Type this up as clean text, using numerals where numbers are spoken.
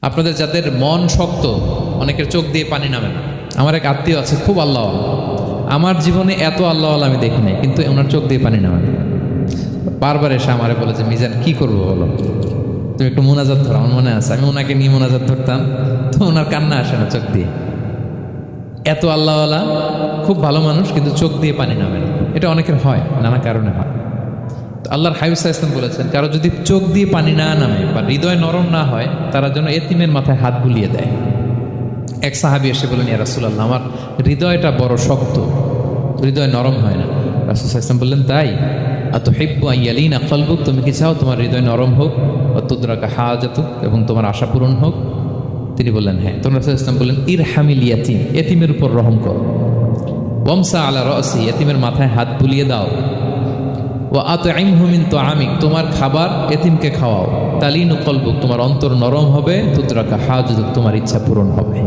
আপনাদের যাদের মন শক্ত, অনেকের চোখ দিয়ে পানি নামে না। আমার এক আত্মীয় আছে, খুব আল্লাহ, আমার জীবনে এত আল্লাহ আমি দেখি নাই, কিন্তু ওনার চোখ দিয়ে পানি নামে না। বারবার এসে আমারে বলে যে মিজান কি করবো বলো, তুমি একটু মোনাজাত ধরো। আমার মনে আছে আমি ওনাকে নিয়ে মোনাজাত ধরতাম, তো ওনার কান্না আসে না চোখ দিয়ে। এত আল্লাহওয়ালা, খুব ভালো মানুষ, কিন্তু চোখ দিয়ে পানি নামে না। এটা অনেকের হয়, নানা কারণে হয়। আল্লাহর হাবিব সাল্লাল্লাহু আলাইহি ওয়াসাল্লাম বলেছেন, কারো যদি চোখ দিয়ে পানি না নামে বা হৃদয় নরম না হয়, তারা যেন এতিমের মাথায় হাত বুলিয়ে দেয়। এক সাহাবী এসে বলেন, ইয়া রাসূলুল্লাহ, আমার হৃদয়টা বড় শক্ত, হৃদয় নরম হয় না। রাসূল সাল্লাল্লাহু আলাইহি ওয়াসাল্লাম বললেন, তাই? আতুহিব্বু আন ইয়ালিনা কলবুক, তুমি কি চাও তোমার হৃদয় নরম হোক, ওয়া তুদরাকা হাজাতুক, এবং তোমার আশা পূরণ হোক? তিনি বললেন, হ্যাঁ। তখন রাসূল সাল্লাল্লাহু আলাইহি ওয়াসাল্লাম বললেন, ইরহামিল ইয়াতীম, এতিমের উপর রহম করো। ওয়ামসা আলা রাসি, এতিমের মাথায় হাত বুলিয়ে দাও। ওয়া আতইমহু মিন তুআমিক, তোমার খাবার এতিমকে খাওয়াও। তালিনু কলবুক, তোমার অন্তর নরম হবে। তুদরাকা হাজাতুক, তোমার ইচ্ছা পূরণ হবে।